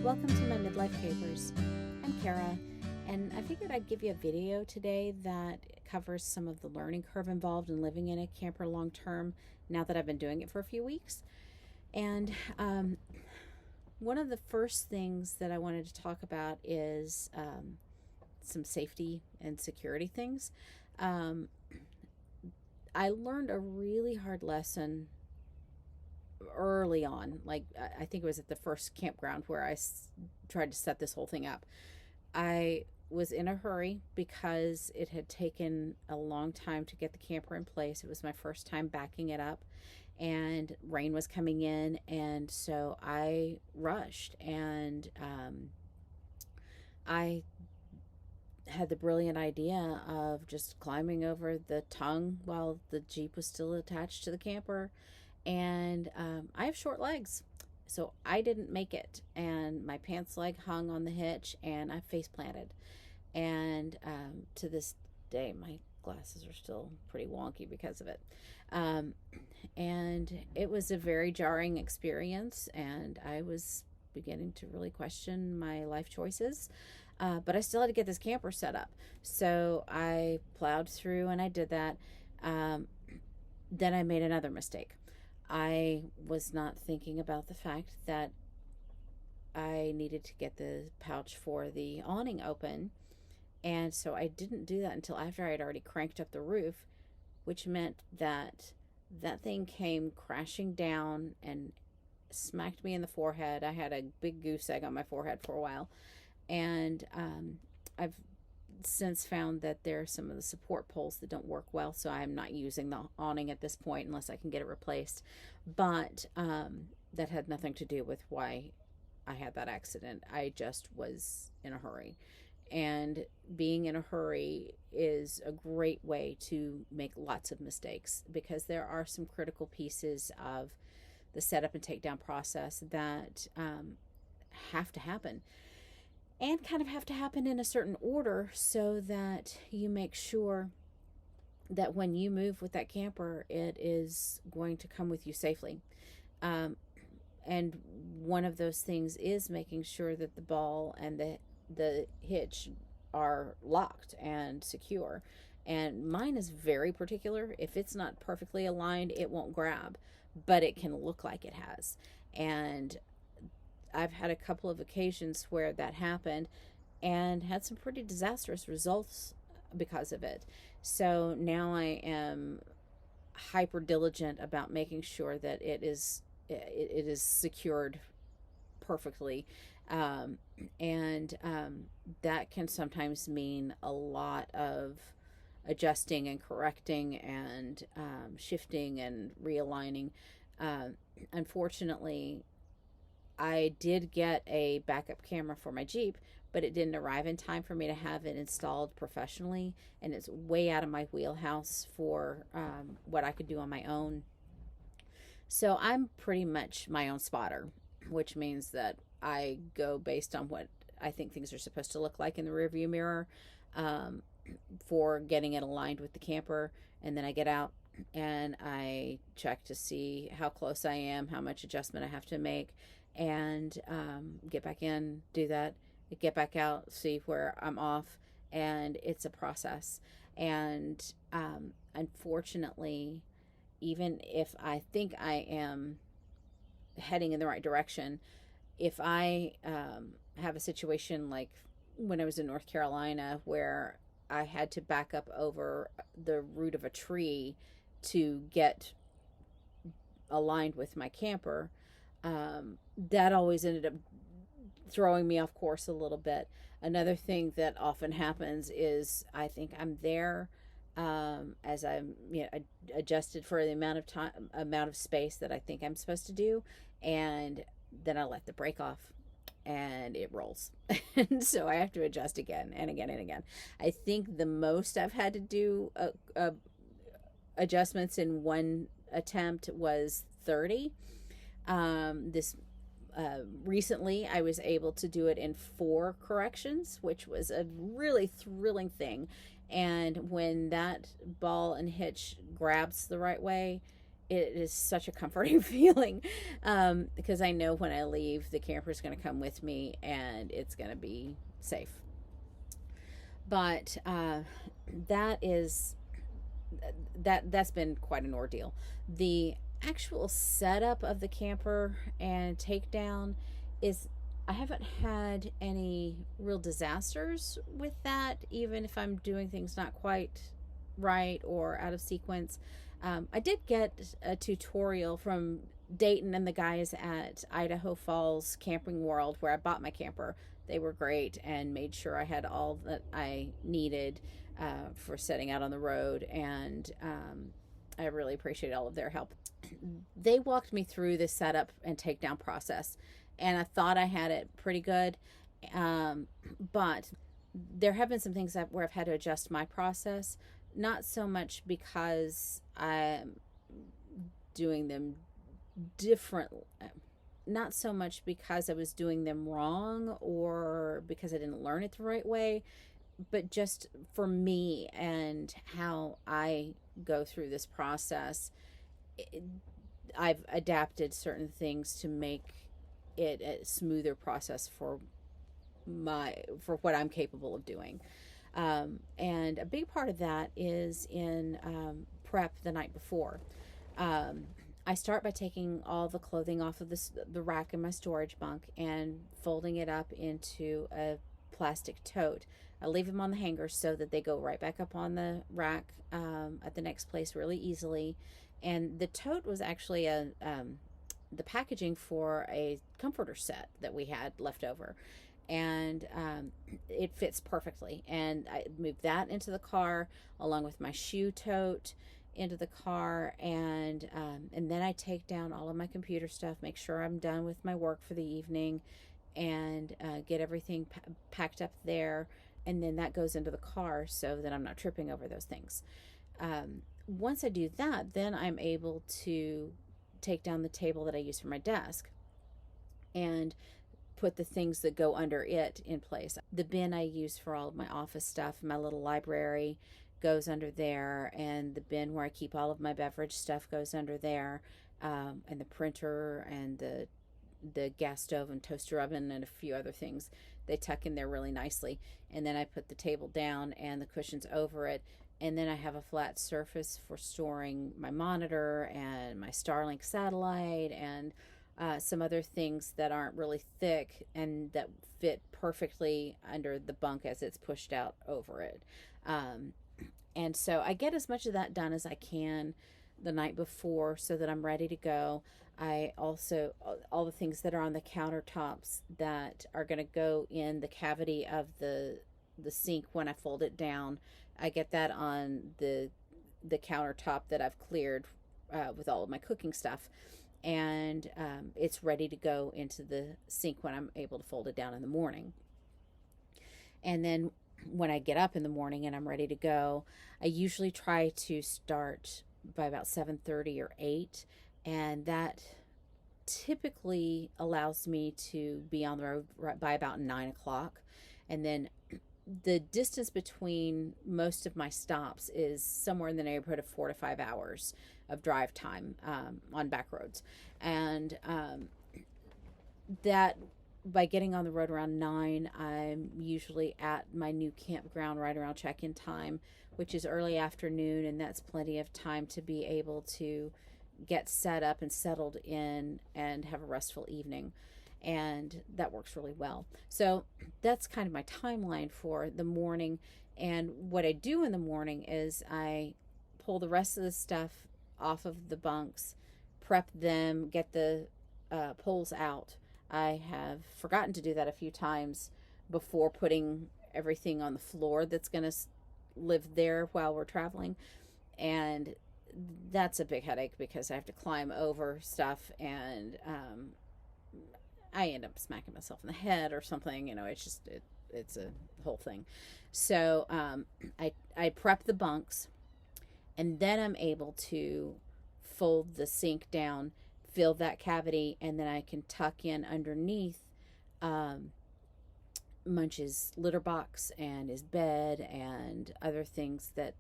Welcome to my Midlife Capers. I'm Kara, and I figured I'd give you a video today that covers some of the learning curve involved in living in a camper long term now that I've been doing it for a few weeks. And one of the first things that I wanted to talk about is some safety and security things. I learned a really hard lesson early on. Like, I think it was at the first campground where I tried to set this whole thing up. I was in a hurry because it had taken a long time to get the camper in place. It was my first time backing it up, and rain was coming in, and so I rushed, and I had the brilliant idea of just climbing over the tongue while the Jeep was still attached to the camper. And I have short legs, so I didn't make it, and my pants leg hung on the hitch, and I face planted. And to this day, my glasses are still pretty wonky because of it. And it was a very jarring experience, and I was beginning to really question my life choices. But I still had to get this camper set up. So I plowed through and I did that. Then I made another mistake. I was not thinking about the fact that I needed to get the pouch for the awning open. And so I didn't do that until after I had already cranked up the roof, which meant that that thing came crashing down and smacked me in the forehead. I had a big goose egg on my forehead for a while. And I've since found that there are some of the support poles that don't work well, so I'm not using the awning at this point unless I can get it replaced. But that had nothing to do with why I had that accident. I just was in a hurry. And being in a hurry is a great way to make lots of mistakes, because there are some critical pieces of the setup and takedown process that have to happen, and kind of have to happen in a certain order so that you make sure that when you move with that camper, it is going to come with you safely. And one of those things is making sure that the ball and the hitch are locked and secure. And mine is very particular. If it's not perfectly aligned, it won't grab, but it can look like it has. And I've had a couple of occasions where that happened and had some pretty disastrous results because of it. So now I am hyper diligent about making sure that it is secured perfectly. And that can sometimes mean a lot of adjusting and correcting and shifting and realigning. Unfortunately, I did get a backup camera for my Jeep, but it didn't arrive in time for me to have it installed professionally, and it's way out of my wheelhouse for what I could do on my own. So I'm pretty much my own spotter, which means that I go based on what I think things are supposed to look like in the rearview mirror for getting it aligned with the camper, and then I get out and I check to see how close I am, how much adjustment I have to make, and get back in, do that, get back out, see where I'm off, and it's a process. And unfortunately, even if I think I am heading in the right direction, if I have a situation like when I was in North Carolina where I had to back up over the root of a tree to get aligned with my camper, that always ended up throwing me off course a little bit. Another thing that often happens is I think I'm there as I'm adjusted for the amount of space that I think I'm supposed to do, and then I let the brake off and it rolls. And so I have to adjust again and again and again. I think the most I've had to do adjustments in one attempt was 30. Recently I was able to do it in 4 corrections, which was a really thrilling thing. And when that ball and hitch grabs the right way, it is such a comforting feeling, because I know when I leave, the camper is going to come with me and it's going to be safe. But that is that's been quite an ordeal. The actual setup of the camper and takedown is, I haven't had any real disasters with that, even if I'm doing things not quite right or out of sequence. I did get a tutorial from Dayton and the guys at Idaho Falls Camping World, where I bought my camper. They were great and made sure I had all that I needed for setting out on the road, and I really appreciate all of their help. They walked me through the setup and takedown process, and I thought I had it pretty good, but there have been some things where I've had to adjust my process, not so much because I'm doing them different, not so much because I was doing them wrong or because I didn't learn it the right way, but just for me and how I go through this process. I've adapted certain things to make it a smoother process for what I'm capable of doing. And a big part of that is in prep the night before. I start by taking all the clothing off of the rack in my storage bunk and folding it up into a plastic tote. I leave them on the hangers so that they go right back up on the rack at the next place really easily. And the tote was actually the packaging for a comforter set that we had left over. And it fits perfectly. And I moved that into the car along with my shoe tote into the car, and then I take down all of my computer stuff, make sure I'm done with my work for the evening, and get everything packed up there, and then that goes into the car so that I'm not tripping over those things. Once I do that, then I'm able to take down the table that I use for my desk and put the things that go under it in place. The bin I use for all of my office stuff, my little library, goes under there, and the bin where I keep all of my beverage stuff goes under there, and the printer and the gas stove and toaster oven and a few other things, they tuck in there really nicely. And then I put the table down and the cushions over it, and then I have a flat surface for storing my monitor and my Starlink satellite and some other things that aren't really thick and that fit perfectly under the bunk as it's pushed out over it. And so I get as much of that done as I can the night before so that I'm ready to go. I also, all the things that are on the countertops that are going to go in the cavity of the sink when I fold it down, I get that on the countertop that I've cleared with all of my cooking stuff. And it's ready to go into the sink when I'm able to fold it down in the morning. And then when I get up in the morning and I'm ready to go, I usually try to start by about 7:30 or 8, and that typically allows me to be on the road by about 9 o'clock. And then the distance between most of my stops is somewhere in the neighborhood of 4 to 5 hours of drive time on back roads. And that by getting on the road around 9, I'm usually at my new campground right around check-in time, which is early afternoon, and that's plenty of time to be able to get set up and settled in and have a restful evening. And that works really well. So that's kind of my timeline for the morning. And what I do in the morning is I pull the rest of the stuff off of the bunks, prep them, get the poles out. I have forgotten to do that a few times before putting everything on the floor that's going to live there while we're traveling. And that's a big headache because I have to climb over stuff, and I end up smacking myself in the head or something. It's just, it's a whole thing. So I prep the bunks, and then I'm able to fold the sink down, fill that cavity, and then I can tuck in underneath Munch's litter box and his bed and other things that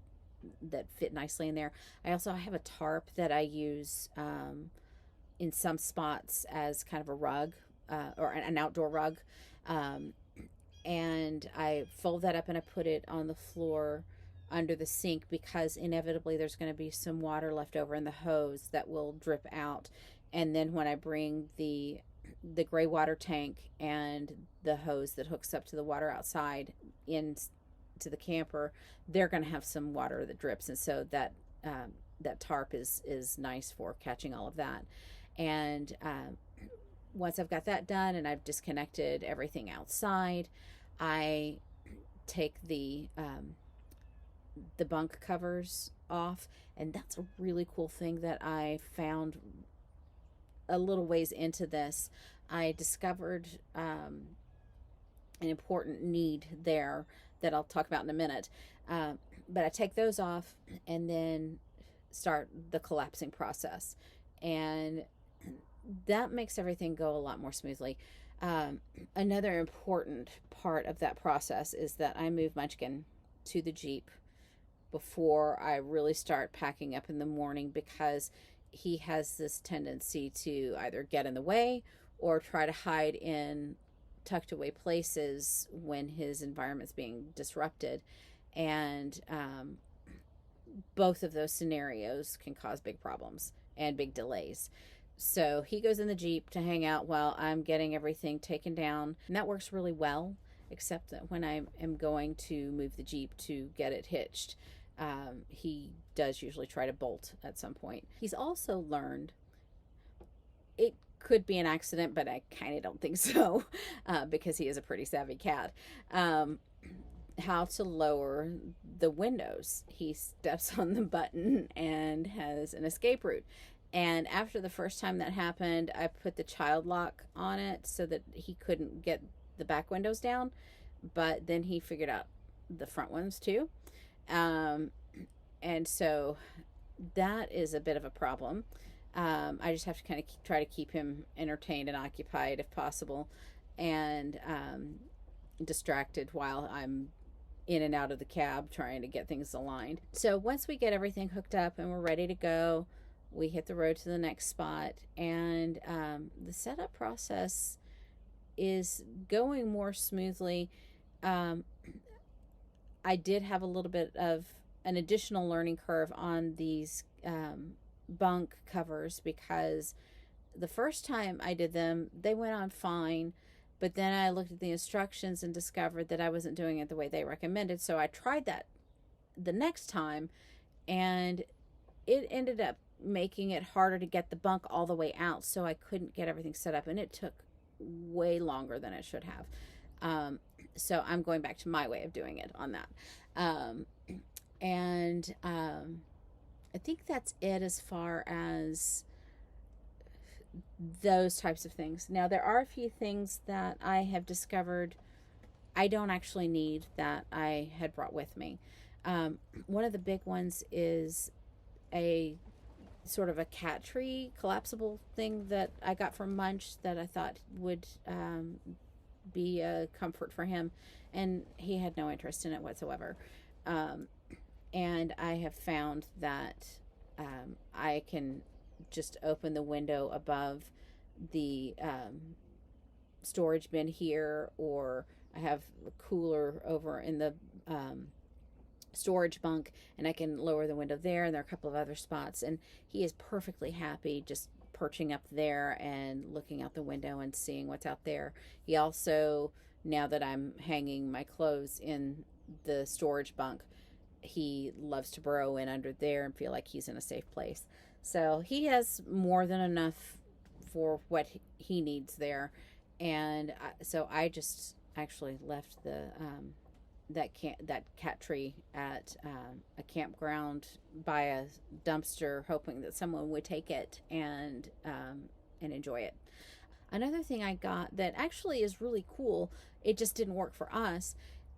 that fit nicely in there. I also have a tarp that I use in some spots as kind of a rug, or an outdoor rug. Um, and I fold that up and I put it on the floor under the sink, because inevitably there's going to be some water left over in the hose that will drip out. And then when I bring the gray water tank and the hose that hooks up to the water outside in to the camper, they're going to have some water that drips, and so that tarp is nice for catching all of that. And once I've got that done and I've disconnected everything outside, I take the bunk covers off, and that's a really cool thing that I found a little ways into this. I discovered an important need there that I'll talk about in a minute. But I take those off and then start the collapsing process. And that makes everything go a lot more smoothly. Another important part of that process is that I move Munchkin to the Jeep before I really start packing up in the morning, because he has this tendency to either get in the way or try to hide in tucked away places when his environment's being disrupted. And both of those scenarios can cause big problems and big delays. So he goes in the Jeep to hang out while I'm getting everything taken down. And that works really well, except that when I am going to move the Jeep to get it hitched, he does usually try to bolt at some point. He's also learned, it could be an accident, but I kind of don't think so, because he is a pretty savvy cat, how to lower the windows. He steps on the button and has an escape route. And after the first time that happened, I put the child lock on it so that he couldn't get the back windows down. But then he figured out the front ones too. And so that is a bit of a problem. I just have to kind of try to keep him entertained and occupied if possible, and distracted while I'm in and out of the cab trying to get things aligned. So once we get everything hooked up and we're ready to go, we hit the road to the next spot, and the setup process is going more smoothly. I did have a little bit of an additional learning curve on these bunk covers, because the first time I did them, they went on fine, but then I looked at the instructions and discovered that I wasn't doing it the way they recommended. So I tried that the next time, and it ended up making it harder to get the bunk all the way out, so I couldn't get everything set up, and it took way longer than it should have. So I'm going back to my way of doing it on that. I think that's it as far as those types of things. Now, there are a few things that I have discovered I don't actually need that I had brought with me. One of the big ones is a sort of a cat tree collapsible thing that I got from Munch that I thought would be a comfort for him, and he had no interest in it whatsoever. And I have found that I can just open the window above the storage bin here, or I have a cooler over in the storage bunk, and I can lower the window there, and there are a couple of other spots, and he is perfectly happy just perching up there and looking out the window and seeing what's out there. He also, now that I'm hanging my clothes in the storage bunk, he loves to burrow in under there and feel like he's in a safe place. So he has more than enough for what he needs there. And so I just actually left the that cat tree at a campground by a dumpster, hoping that someone would take it and enjoy it. Another thing I got that actually is really cool, it just didn't work for us,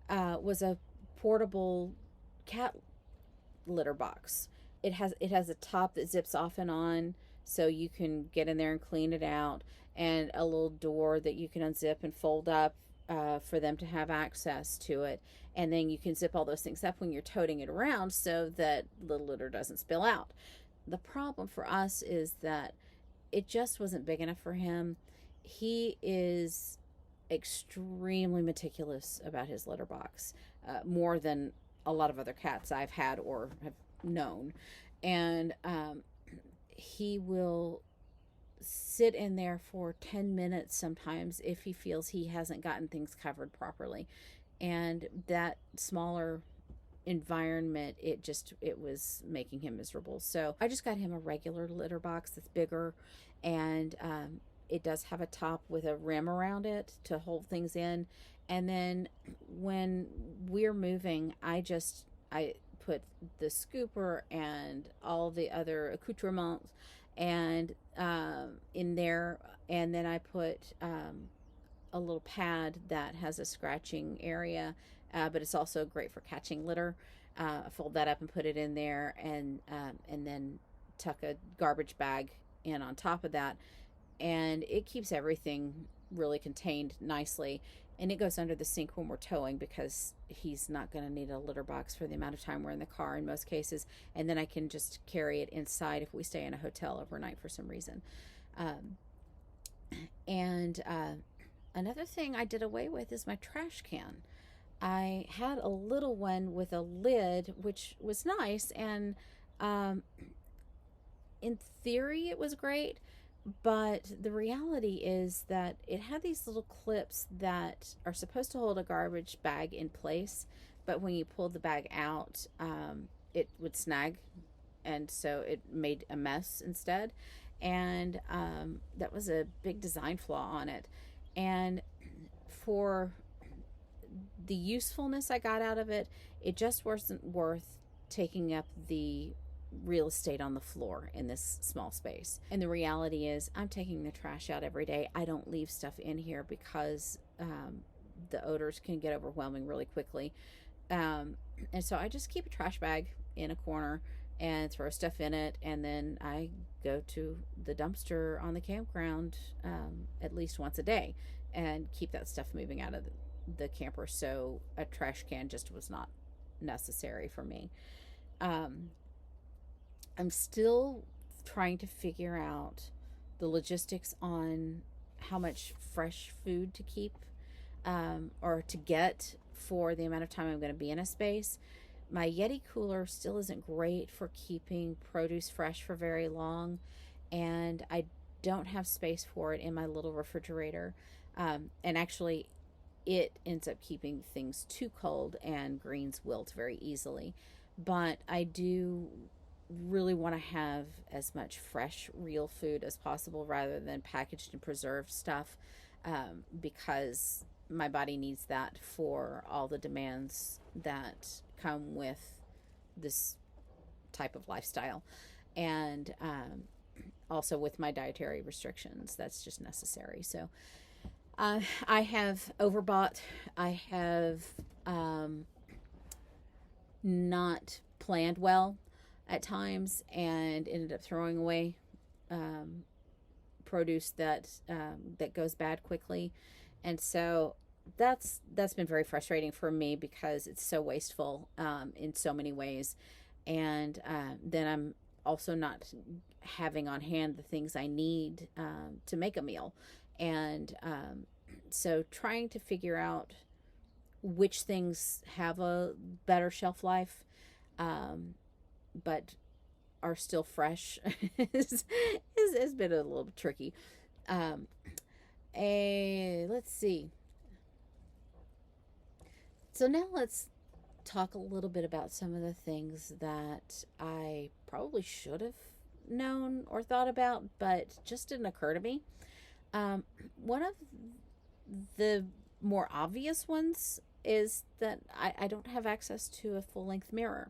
was a portable cat litter box. It has a top that zips off and on, so you can get in there and clean it out, and a little door that you can unzip and fold up for them to have access to it. And then you can zip all those things up when you're toting it around so that the litter doesn't spill out. The problem for us is that it just wasn't big enough for him. He is extremely meticulous about his litter box, more than a lot of other cats I've had or have known. And he will sit in there for 10 minutes sometimes if he feels he hasn't gotten things covered properly. And that smaller environment, it was making him miserable. So I just got him a regular litter box that's bigger, and it does have a top with a rim around it to hold things in. And then when we're moving, I put the scooper and all the other accoutrements and in there, and then I put a little pad that has a scratching area, but it's also great for catching litter. Fold that up and put it in there, and then tuck a garbage bag in on top of that, and it keeps everything really contained nicely. And it goes under the sink when we're towing, because he's not going to need a litter box for the amount of time we're in the car in most cases. And then I can just carry it inside if we stay in a hotel overnight for some reason. And another thing I did away with is my trash can. I had a little one with a lid, which was nice, and in theory it was great, but the reality is that it had these little clips that are supposed to hold a garbage bag in place, but when you pulled the bag out, it would snag, and so it made a mess instead. And that was a big design flaw on it. And for the usefulness I got out of it, it just wasn't worth taking up the real estate on the floor in this small space. And the reality is, I'm taking the trash out every day. I don't leave stuff in here because the odors can get overwhelming really quickly. And so I just keep a trash bag in a corner and throw stuff in it, and then I go to the dumpster on the campground at least once a day and keep that stuff moving out of the camper. So a trash can just was not necessary for me. I'm still trying to figure out the logistics on how much fresh food to keep or to get for the amount of time I'm going to be in a space. My Yeti cooler still isn't great for keeping produce fresh for very long, and I don't have space for it in my little refrigerator. And actually, it ends up keeping things too cold, and greens wilt very easily. But I do really want to have as much fresh, real food as possible rather than packaged and preserved stuff, because my body needs that for all the demands that come with this type of lifestyle. And also with my dietary restrictions, that's just necessary. So I have overbought. I have not planned well at times, and ended up throwing away produce that goes bad quickly. And so that's been very frustrating for me, because it's so wasteful in so many ways. And then I'm also not having on hand the things I need to make a meal. And so trying to figure out which things have a better shelf life, but are still fresh has been a little tricky. Let's see. So now let's talk a little bit about some of the things that I probably should have known or thought about, but just didn't occur to me. One of the more obvious ones is that I don't have access to a full-length mirror.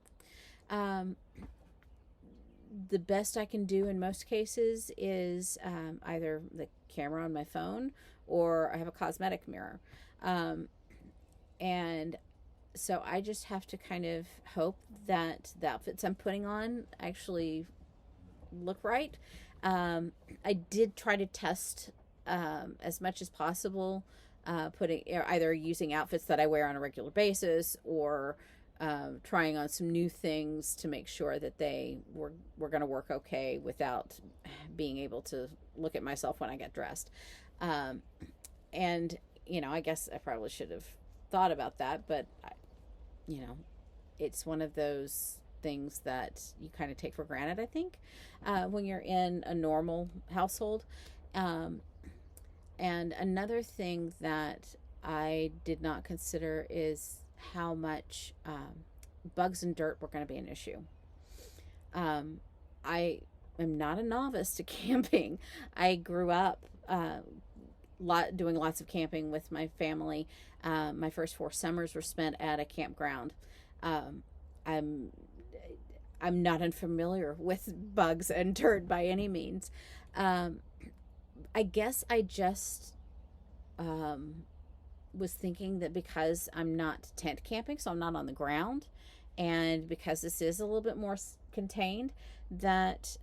The best I can do in most cases is either the camera on my phone, or I have a cosmetic mirror. And so I just have to kind of hope that the outfits I'm putting on actually look right. I did try to test as much as possible putting either using outfits that I wear on a regular basis or trying on some new things to make sure that they were going to work okay without being able to look at myself when I get dressed. And I guess I probably should have thought about that, but you know, it's one of those things that you kind of take for granted, I think, when you're in a normal household. And another thing that I did not consider is how much bugs and dirt were going to be an issue. I am not a novice to camping. I grew up doing lots of camping with my family. My first 4 summers were spent at a campground. I'm not unfamiliar with bugs and dirt by any means. I guess I just was thinking that because I'm not tent camping, so I'm not on the ground, and because this is a little bit more contained, that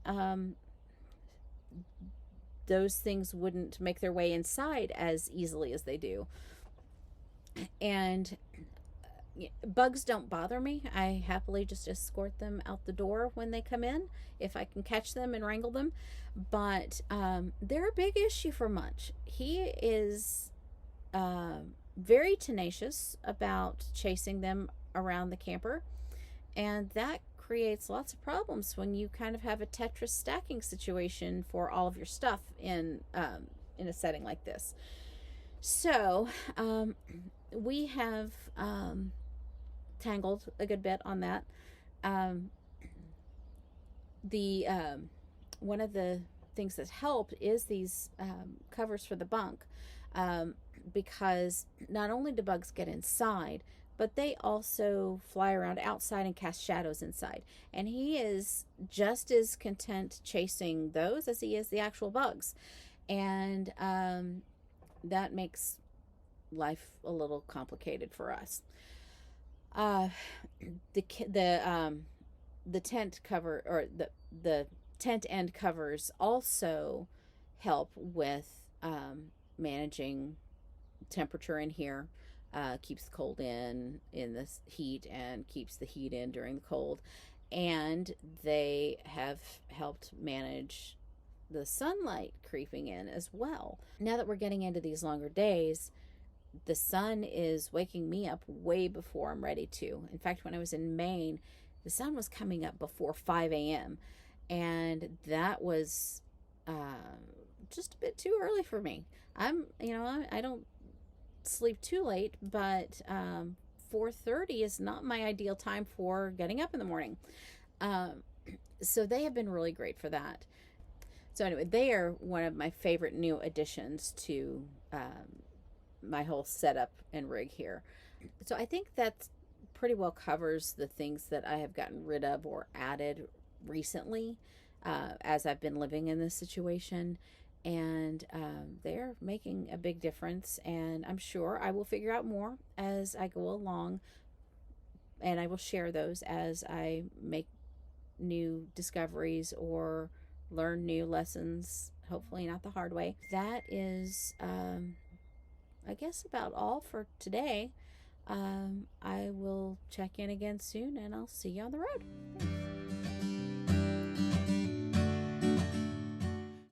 those things wouldn't make their way inside as easily as they do. And bugs don't bother me. I happily just escort them out the door when they come in, if I can catch them and wrangle them. But they're a big issue for Munch. He is very tenacious about chasing them around the camper, and that creates lots of problems when you kind of have a Tetris stacking situation for all of your stuff in a setting like this. So we have tangled a good bit on that. One of the things that helped is these covers for the bunk, because not only do bugs get inside, but they also fly around outside and cast shadows inside. And he is just as content chasing those as he is the actual bugs. And that makes life a little complicated for us. The tent cover, or the tent end covers, also help with managing temperature in here. Keeps the cold in the heat and keeps the heat in during the cold. And they have helped manage the sunlight creeping in as well. Now that we're getting into these longer days, the sun is waking me up way before I'm ready to. In fact, when I was in Maine, the sun was coming up before 5 a.m. And that was just a bit too early for me. I don't sleep too late, but 4:30 is not my ideal time for getting up in the morning. So they have been really great for that. So anyway, they are one of my favorite new additions to my whole setup and rig here. So I think that pretty well covers the things that I have gotten rid of or added recently as I've been living in this situation. And they're making a big difference, and I'm sure I will figure out more as I go along, and I will share those as I make new discoveries or learn new lessons, hopefully not the hard way. That is I guess about all for today. I will check in again soon, and I'll see you on the road.